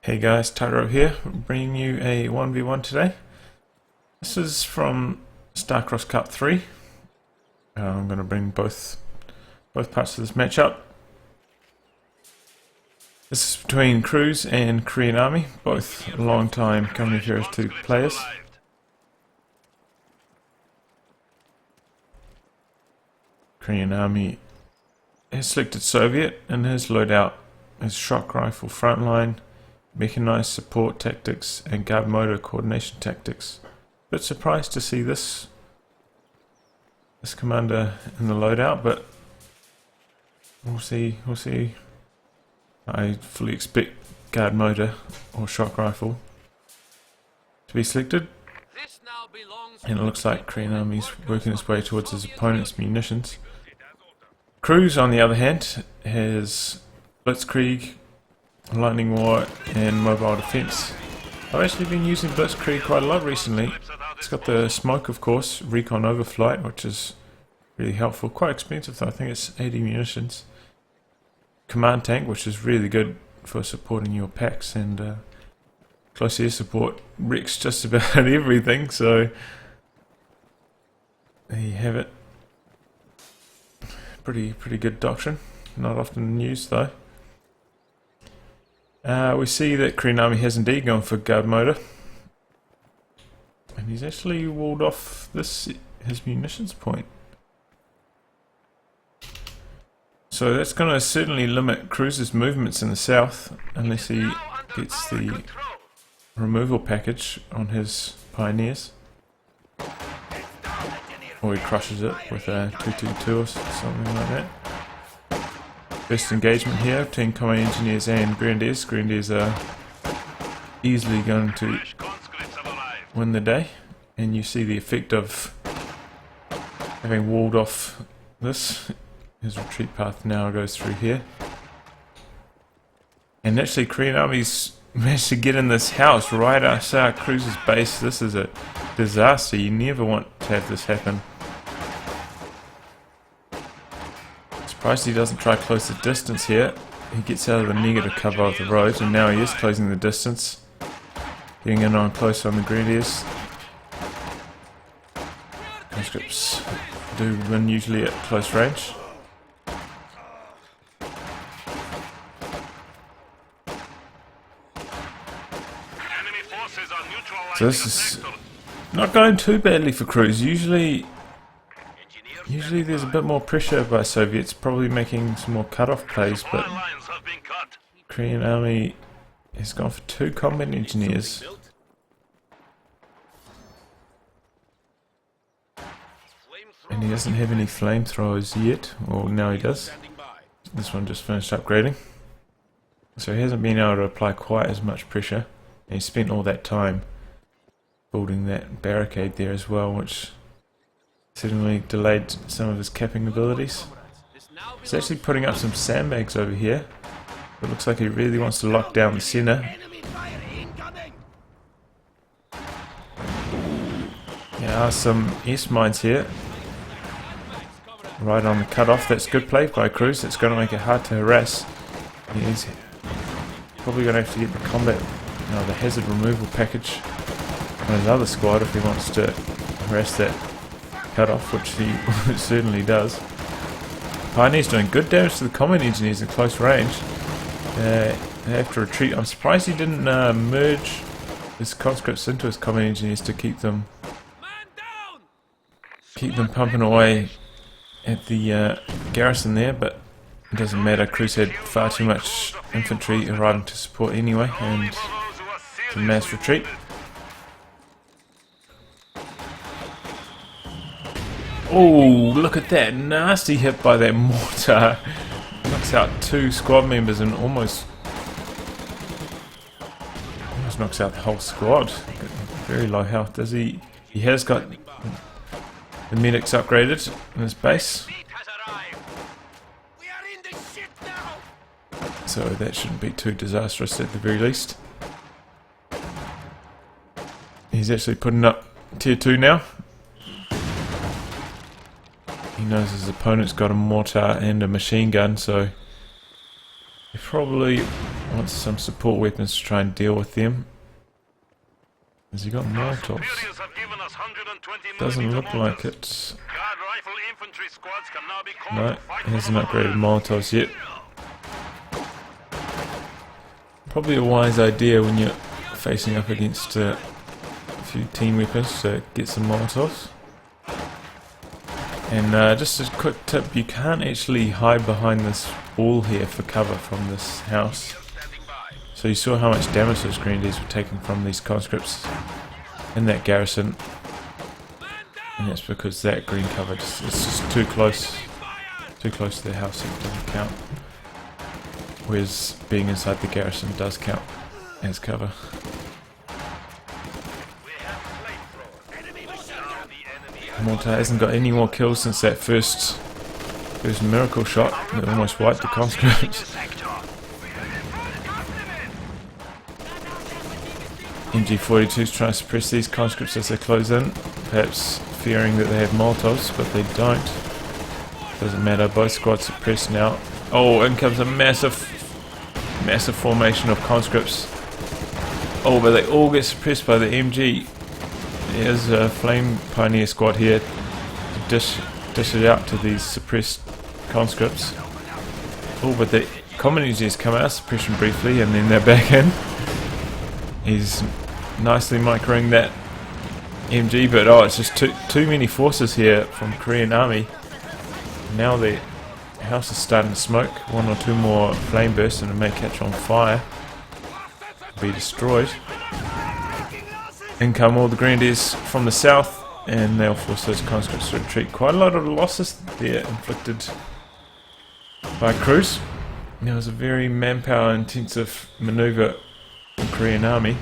Hey guys, Taro here, bringing you a 1v1 today. This is from Starcross Cup 3. I'm going to bring both parts of this match up. This is between Cruzz and Korean Army, both long-time Kholodny Ferma 2 players. Korean Army has selected Soviet and his loadout is shock rifle frontline, mechanized support tactics and guard motor coordination tactics. Bit surprised to see this commander in the loadout, but we'll see. I fully expect guard motor or shock rifle to be selected, and it looks like Korean Army's working its way towards his opponent's munitions. Cruzz, on the other hand, has Blitzkrieg, Lightning War and Mobile Defense. I've actually been using Blitzkrieg quite a lot recently. It's got the smoke, of course, recon overflight, which is really helpful. Quite expensive though, I think it's 80 munitions. Command tank, which is really good for supporting your packs, and close air support wrecks just about everything, so there you have it. Pretty good doctrine, not often used though. We see that Korean Army has indeed gone for guard motor, and he's actually walled off his munitions point. So that's going to certainly limit Cruzz's movements in the south unless he gets the removal package on his pioneers, or he crushes it with a 222 or something like that. Best engagement here between Common Engineers and Grenadiers. Grenadiers are easily going to win the day, and you see the effect of having walled off this. His retreat path now goes through here, and actually Korean Army's managed to get in this house right outside Cruzz's base. This is a disaster. You never want to have this happen. Surprised he doesn't try close the distance here. He gets out of the negative cover of the road, and now he is closing the distance, getting in on close on the Grenadiers. Conscripts do win usually at close range. So this is not going too badly for Cruzz. Usually there's a bit more pressure by Soviets, probably making some more cut-off plays, but Korean Army has gone for 2 combat engineers. And he doesn't have any flamethrowers yet, or now he does. This one just finished upgrading. So he hasn't been able to apply quite as much pressure, and he spent all that time building that barricade there as well, which certainly delayed some of his capping abilities. He's actually putting up some sandbags over here. It looks like he really wants to lock down the centre. There are some S-mines here, right on the cut-off. That's good play by Cruzz. That's going to make it hard to harass. He's probably going to have to get the the hazard removal package on his other squad if he wants to harass that cut-off, which he certainly does. Pioneer's doing good damage to the Common Engineers at close range. They have to retreat. I'm surprised he didn't merge his conscripts into his Common Engineers to keep them pumping away at the garrison there, but it doesn't matter. Cruzz had far too much infantry arriving to support anyway, and it's a mass retreat. Oh, look at that nasty hit by that mortar. Knocks out 2 squad members and almost knocks out the whole squad. Very low health, does he? He has got the medics upgraded in his base, so that shouldn't be too disastrous at the very least. He's actually putting up tier 2 now. He knows his opponent's got a mortar and a machine gun, so he probably wants some support weapons to try and deal with them. Has he got Molotovs? Doesn't look like it. No, he hasn't upgraded Molotovs yet. Probably a wise idea when you're facing up against a few team weapons to get some Molotovs. And just a quick tip, you can't actually hide behind this wall here for cover from this house. So you saw how much damage those grenadiers were taking from these conscripts in that garrison. And that's because that green cover is just too close to the house, so it doesn't count. Whereas being inside the garrison does count as cover. Mortar hasn't got any more kills since that first miracle shot that almost wiped the conscripts. MG42 is trying to suppress these conscripts as they close in, perhaps fearing that they have Molotovs, but they don't. Doesn't matter, both squads suppressed now. Oh, in comes a massive formation of conscripts. Oh, but they all get suppressed by the MG. There's a Flame Pioneer squad here to dish it out to these suppressed conscripts. Oh, but the common engineers come out of suppression briefly and then they're back in. He's nicely microing that MG, but oh, it's just too many forces here from Korean army. Now the house is starting to smoke. One or two more flame bursts and it may catch on fire, be destroyed. In come all the grenadiers from the south, and they'll force those conscripts to retreat. Quite a lot of losses there inflicted by cruzz. It was a very manpower intensive manoeuvre in the Korean army.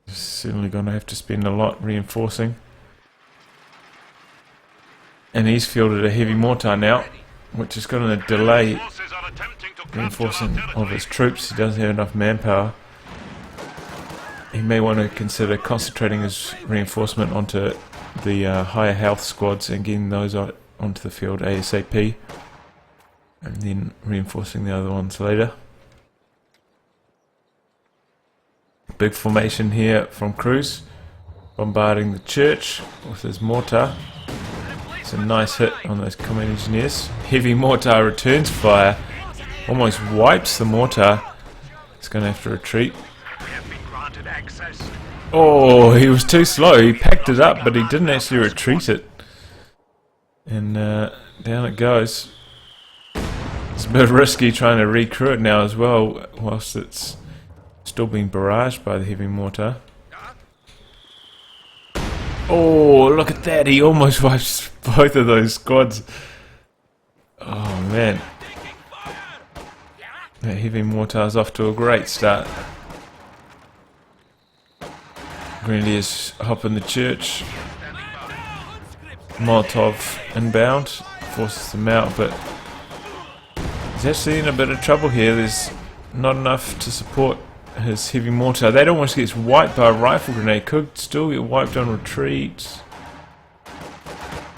Certainly going to have to spend a lot reinforcing. And he's fielded a heavy mortar now, which is going to delay reinforcing of his troops. He doesn't have enough manpower. He may want to consider concentrating his reinforcement onto the higher health squads and getting those onto the field ASAP, and then reinforcing the other ones later. Big formation here from cruzz, bombarding the church with his mortar. It's a nice hit on those common engineers. Heavy mortar returns fire, almost wipes the mortar. It's going to have to retreat. Oh, he was too slow. He packed it up, but he didn't actually retreat it. And down it goes. It's a bit risky trying to recrew it now as well, whilst it's still being barraged by the heavy mortar. Oh, look at that. He almost wipes both of those squads. Oh, man. That heavy mortar is off to a great start. Grenadiers hop in the church. Molotov inbound. Forces them out, but he's actually in a bit of trouble here. There's not enough to support his heavy mortar. That almost gets wiped by a rifle grenade. Could still get wiped on retreat.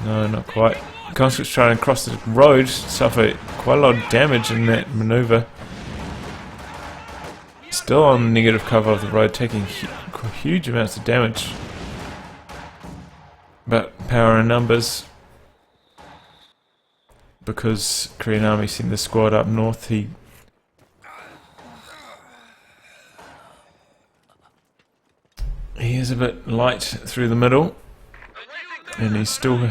No, not quite. Conscripts trying to cross the road suffer quite a lot of damage in that manoeuvre. Still on negative cover of the road, taking huge amounts of damage. But power in numbers. Because Korean army sent the squad up north, he is a bit light through the middle, and he's still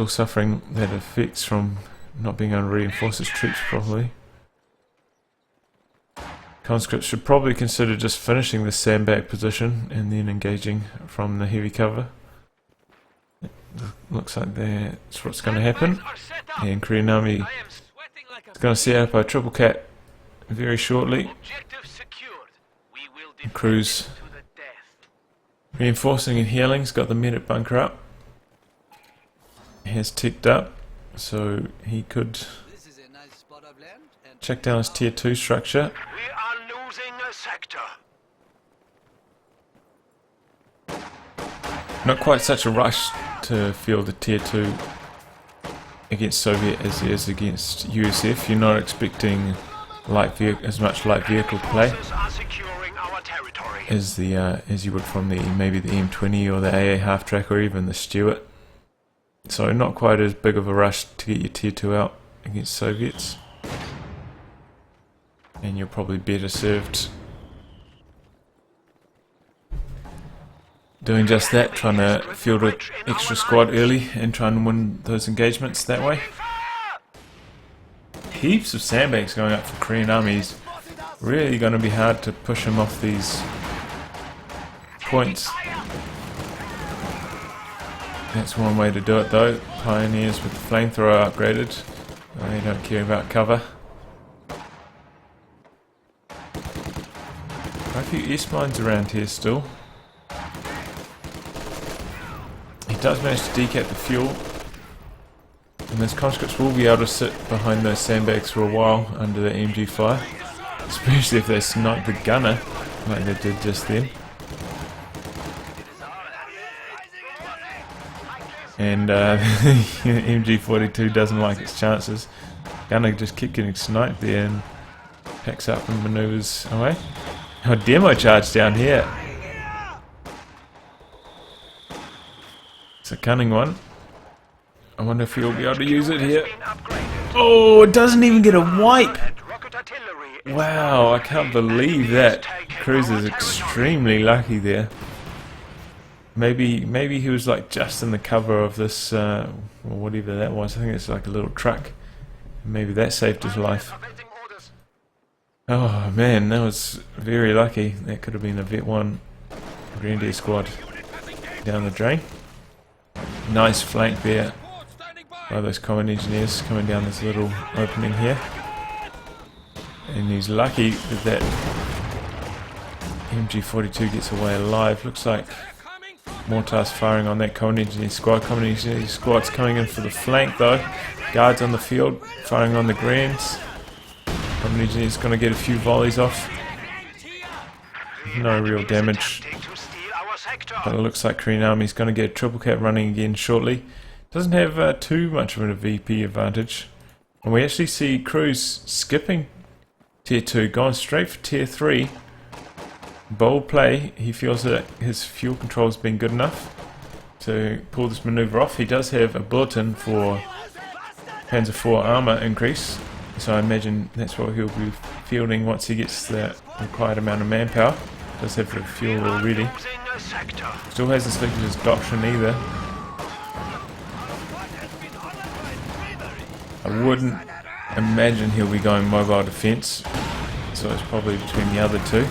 suffering that effects from not being able to reinforce his troops properly. Conscripts should probably consider just finishing this sandbag position and then engaging from the heavy cover. It looks like that's what's going to happen. And Korean army is going to set up a triple cat very shortly. cruzz reinforcing and healing's got the medic bunker up. He has ticked up, so he could check down his tier 2 structure. Not quite such a rush to field a tier 2 against Soviet as there is against USF. You're not expecting as much light vehicle play as as you would from maybe the M20 or the AA half track or even the Stuart. So not quite as big of a rush to get your tier 2 out against Soviets, and you're probably better served doing just that, trying to field an extra squad early and try and win those engagements that way. Heaps of sandbags going up for Korean armies. Really going to be hard to push them off these points. That's one way to do it though. Pioneers with the flamethrower upgraded. They don't care about cover. Quite a few S-mines around here still. He does manage to decap the fuel. And those conscripts will be able to sit behind those sandbags for a while under the MG fire. Especially if they snipe the gunner like they did just then. And MG42 doesn't like its chances. Gunner just kept getting sniped there and picks up and manoeuvres away. Oh, demo charge down here. It's a cunning one. I wonder if he'll be able to use it here. Oh, it doesn't even get a wipe! Wow, I can't believe that. Cruzz is extremely lucky there. Maybe he was like just in the cover of this, or whatever that was. I think it's like a little truck. Maybe that saved his life. Oh man, that was very lucky. That could have been a Vet 1 Grenadier squad down the drain. Nice flank there by those common engineers coming down this little opening here. And he's lucky that MG42 gets away alive. Looks like mortars firing on that common engineer squad. Common engineer squad's coming in for the flank though. Guards on the field firing on the Grands. Common engineer's going to get a few volleys off. No real damage. But it looks like Korean Army's going to get a triple cap running again shortly. Doesn't have too much of a VP advantage. And we actually see Cruzz skipping tier 2, going straight for tier 3. Bold play. He feels that his fuel control has been good enough to pull this maneuver off. He does have a bulletin for Panzer IV armor increase, so I imagine that's what he'll be fielding once he gets the required amount of manpower. Does have the fuel already. Still hasn't selected his doctrine either. I wouldn't imagine he'll be going mobile defense, so it's probably between the other two.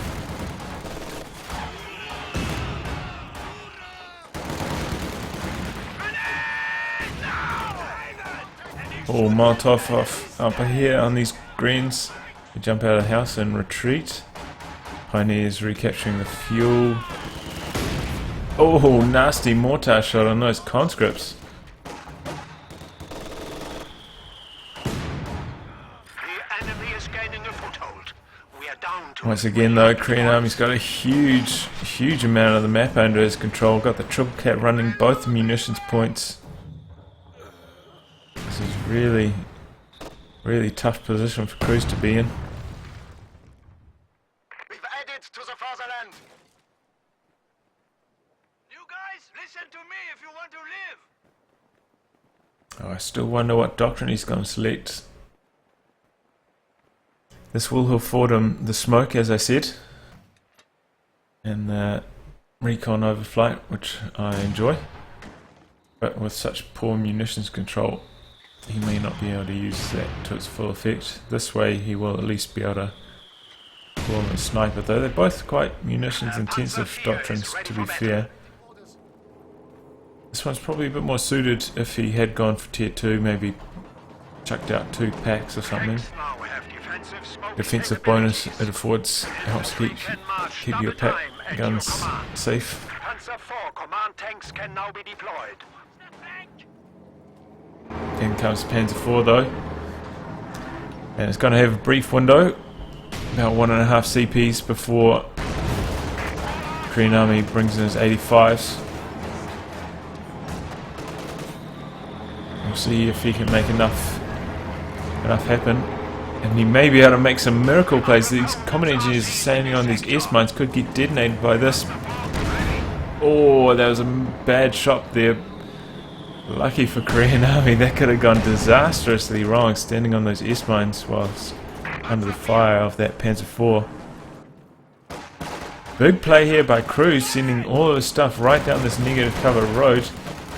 Oh, Molotov off up here on these greens. We jump out of the house and retreat. Pioneers recapturing the fuel. Oh, nasty mortar shot on those conscripts. Once again though, Korean Army's got a huge amount of the map under his control. Got the triple cap running, both munitions points. This is really tough position for Cruzz to be in. We've added to the fatherland. You guys, listen to me if you want to live. Oh, I still wonder what doctrine he's going to select. This will afford him the smoke, as I said, and the recon overflight, which I enjoy. But with such poor munitions control, he may not be able to use that to its full effect. This way he will at least be able to pull him a sniper, though they're both quite munitions intensive doctrines, to be fair. This one's probably a bit more suited if he had gone for tier 2, maybe chucked out 2 packs or something. Defensive bonus it affords helps keep your pack guns safe. In comes Panzer IV though, and it's going to have a brief window, about 1.5 CPs before Korean Army brings in his 85s. We'll See if he can make enough happen. And he may be able to make some miracle plays. These combat engineers standing on these S-mines could get detonated by this. Oh, that was a bad shot there. Lucky for Korean Army, that could have gone disastrously wrong, standing on those S-mines whilst under the fire of that Panzer IV. Big play here by cruzz, sending all of his stuff right down this negative cover road.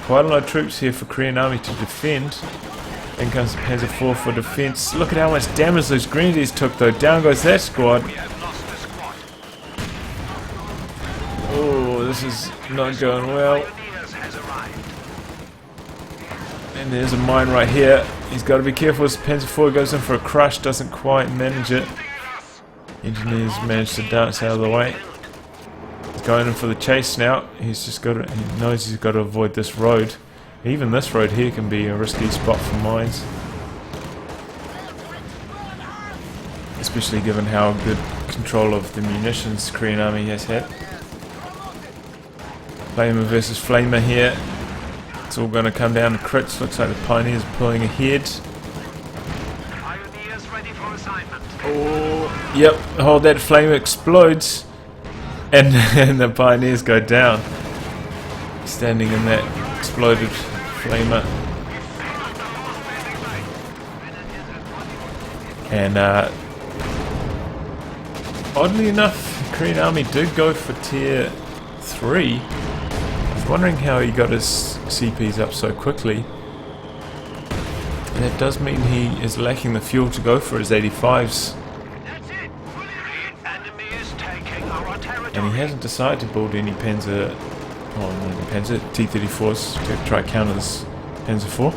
Quite a lot of troops here for Korean Army to defend. In comes the Panzer IV for defense. Look at how much damage those grenadiers took though. Down goes that squad. Oh, this is not going well. And there's a mine right here. He's got to be careful as Panzer IV goes in for a crush. Doesn't quite manage it. Engineers manage to dance out of the way. He's going in for the chase now. He's just got to, he knows he's got to avoid this road. Even this road here can be a risky spot for mines. Especially given how good control of the munitions Korean Army has had. Flamer versus Flamer here. It's all going to come down to crits. Looks like the Pioneers are pulling ahead. Oh, yep. Hold that Flamer explodes. And the Pioneers go down. Standing in that exploded Flamer. And oddly enough, Korean Army did go for tier 3. I was wondering how he got his CPs up so quickly. That does mean he is lacking the fuel to go for his 85s. And he hasn't decided to build any Panzer, T-34s to try counter this Panzer IV.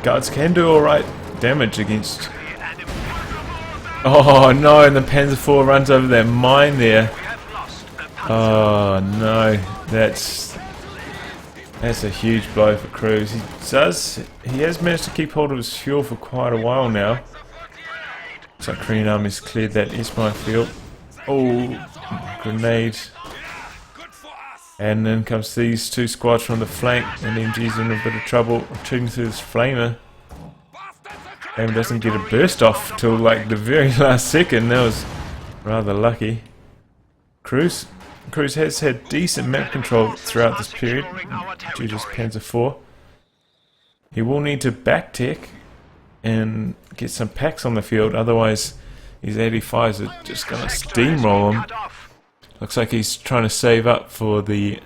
Guards can do alright damage against... Oh no, and the Panzer IV runs over that mine there. Oh no, that's a huge blow for cruzz. He has managed to keep hold of his fuel for quite a while now. Looks like Korean Army's cleared that S-mine field. Oh, grenade. And then comes these two squads from the flank, and MG's in a bit of trouble shooting through this Flamer. Flamer doesn't get a burst off till like the very last second. That was rather lucky. cruzz has had decent map control throughout this period due to his Panzer IV. He will need to back tech and get some packs on the field, otherwise his 85s are just going to steamroll him. Looks like he's trying to save up for the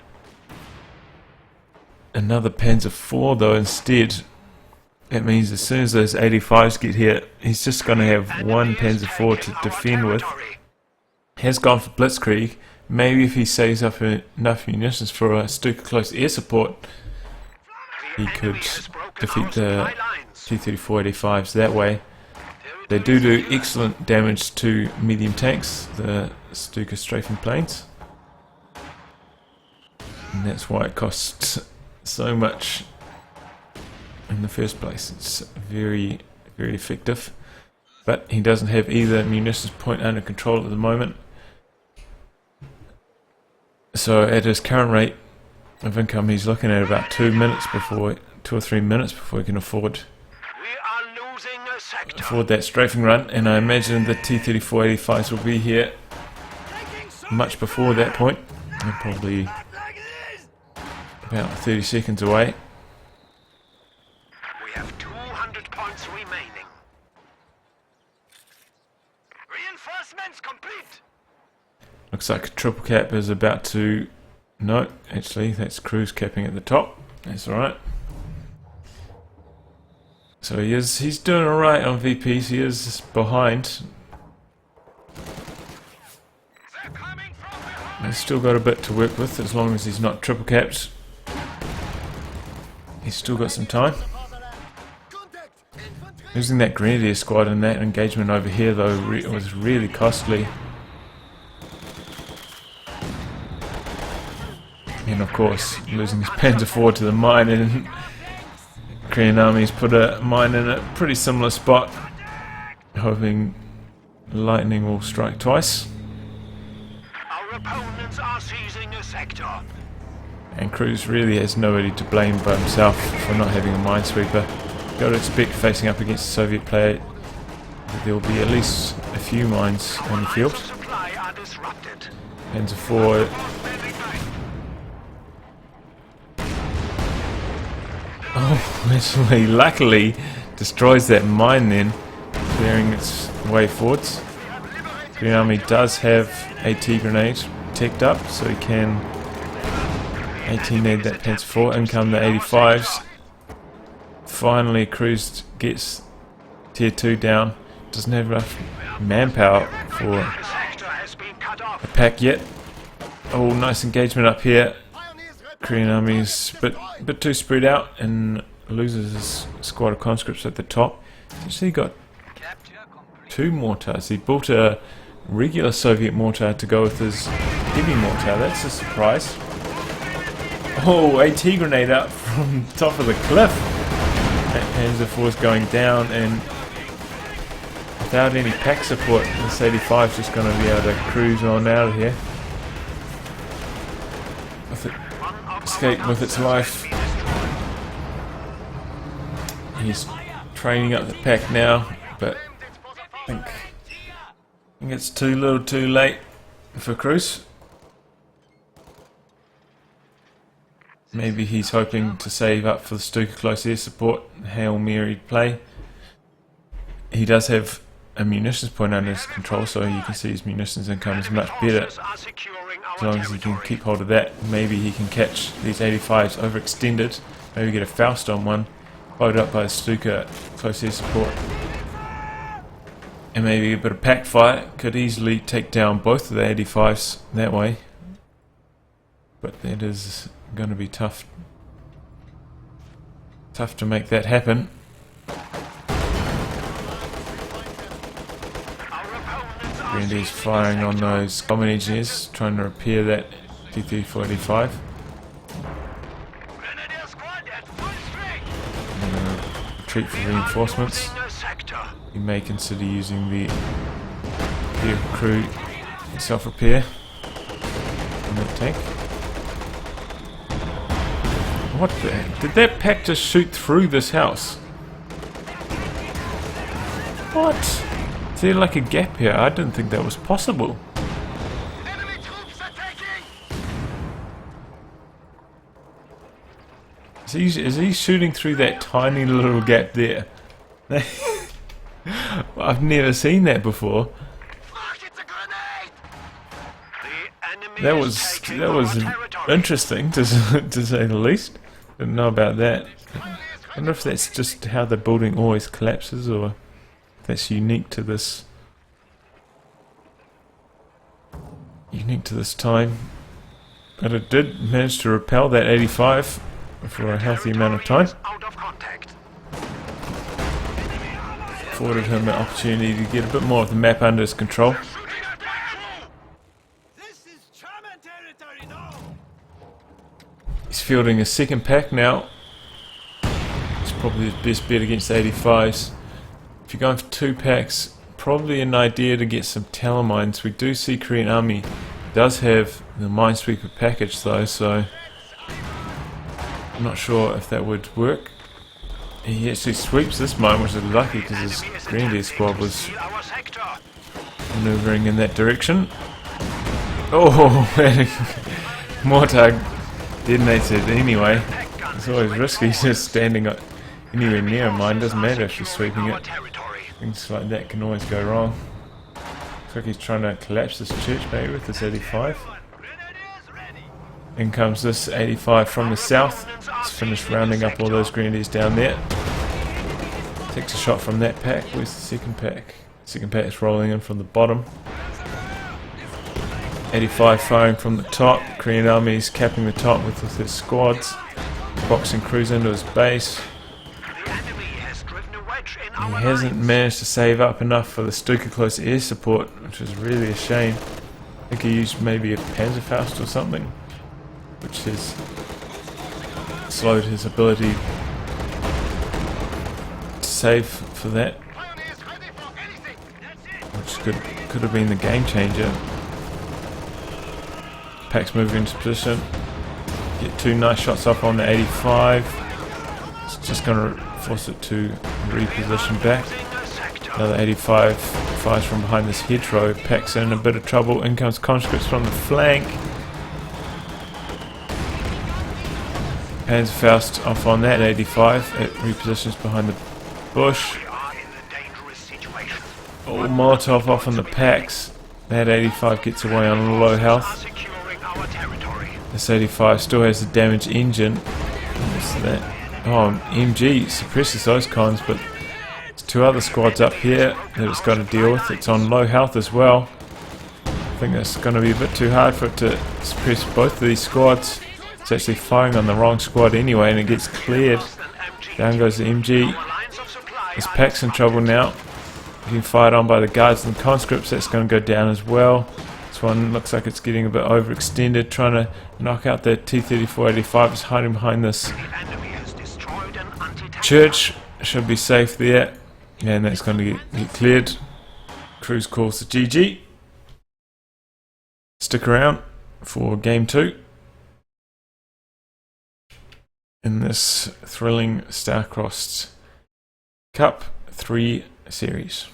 another Panzer IV though instead. That means as soon as those 85s get here, he's just going to have one Panzer IV to defend with. Has gone for blitzkrieg. Maybe if he saves up enough munitions for a Stuka close air support, he could defeat the T-34 85s that way. They do excellent damage to medium tanks, the Stuka strafing planes. And that's why it costs so much in the first place. It's very, very effective. But he doesn't have either munitions point under control at the moment. So at his current rate of income, he's looking at about 2 or 3 minutes before he can afford that strafing run. And I imagine the T-34 85s will be here much before that point. They're probably about 30 seconds away. We have 200 points remaining. Reinforcements complete. Looks like a triple cap is about to... No, actually, that's cruzz capping at the top. That's alright. So he's doing alright on VPs. He is behind. He's still got a bit to work with as long as he's not triple capped. He's still got some time. Losing that Grenadier squad in that engagement over here though was really costly. And of course, losing his Panzer IV to the mine, and Korean Army's put a mine in a pretty similar spot, hoping lightning will strike twice. opponents are seizing a sector. And Cruz really has nobody to blame but himself for not having a minesweeper. You've got to expect facing up against a Soviet player that there will be at least a few mines on the field. Supply are disrupted. Panzer IV. Oh, actually, luckily destroys that mine then, clearing its way forwards. The Green Army does have AT grenade teched up, so he can AT-nade that Panzer IV. In come the 85s. Finally, Cruz gets tier 2 down. Doesn't have enough manpower for a pack yet. Oh, nice engagement up here. Korean Army's a bit too spread out and loses his squad of conscripts at the top. He's actually got 2 mortars. He built a regular Soviet mortar to go with his heavy mortar. That's a surprise. Oh, AT grenade up from the top of the cliff. Panzer IV is going down, and without any pack support, this 85 is just going to be able to cruise on out of here. Escape with its life. He's training up the pack now, but I think it's too little too late for Cruz. Maybe he's hoping to save up for the Stuka close air support, Hail Mary play. He does have a munitions point under his control, so you can see his munitions income is much better. As long as he can keep hold of that, maybe he can catch these 85s overextended, maybe get a Faust on one, followed up by a Stuka close air support. And maybe a bit of pack fire could easily take down both of the 85s that way. But that is going to be tough to make that happen. Grenadiers firing on those common engineers, trying to repair that T-3485. Retreat for reinforcements. You may consider using the vehicle crew self-repair on that tank. What the heck? Did that pack just shoot through this house? What? Is there like a gap here? I didn't think that was possible. Is he shooting through that tiny little gap there? I've never seen that before. That was interesting to say the least. Didn't know about that. I wonder if that's just how the building always collapses, or if that's unique to this time. But it did manage to repel that 85 for a healthy amount of time. Afforded him an opportunity to get a bit more of the map under his control. He's fielding a second pack now. It's probably his best bet against the 85s. If you're going for 2 packs, probably an idea to get some Talamines. We do see Korean Army does have the Minesweeper package though, so I'm not sure if that would work. He actually sweeps this mine, which is lucky because his Grenadier squad was maneuvering in that direction. Oh, mortar detonates it anyway. It's always risky just standing anywhere near a mine. Doesn't matter if you're sweeping it. Things like that can always go wrong. Looks like he's trying to collapse this church maybe with this 85. In comes this 85 from the south. He's finished rounding up all those grenadiers down there. Takes a shot from that pack. Where's the second pack? Second pack is rolling in from the bottom. 85 firing from the top. Korean Army's capping the top with his squads. Boxing Cruz into his base. He hasn't managed to save up enough for the Stuka close air support, which is really a shame. I think he used maybe a Panzerfaust or something, which has slowed his ability to save for that, which could have been the game changer. Pack's moving into position. Get 2 nice shots up on the 85. It's just going to force it to reposition back. Another 85 fires from behind this hedgerow. Pack's in a bit of trouble. In comes conscripts from the flank. Panzerfaust off on that 85. It repositions behind the bush. Oh, Molotov off on the packs. That 85 gets away on low health. This 85 still has the damaged engine. What's that? Oh, MG suppresses those cons, but there's 2 other squads up here that it's got to deal with. It's on low health as well. I think that's going to be a bit too hard for it to suppress both of these squads. It's actually firing on the wrong squad anyway, and it gets cleared. Down goes the MG. This pack's in trouble now. Getting fired on by the guards and conscripts. That's going to go down as well. This one looks like it's getting a bit overextended, trying to knock out that T-34-85. It's hiding behind this church. Should be safe there. Yeah, and that's going to get cleared. Cruzz calls the GG. Stick around for game 2 in this thrilling Star-Crossed Cup 3 series.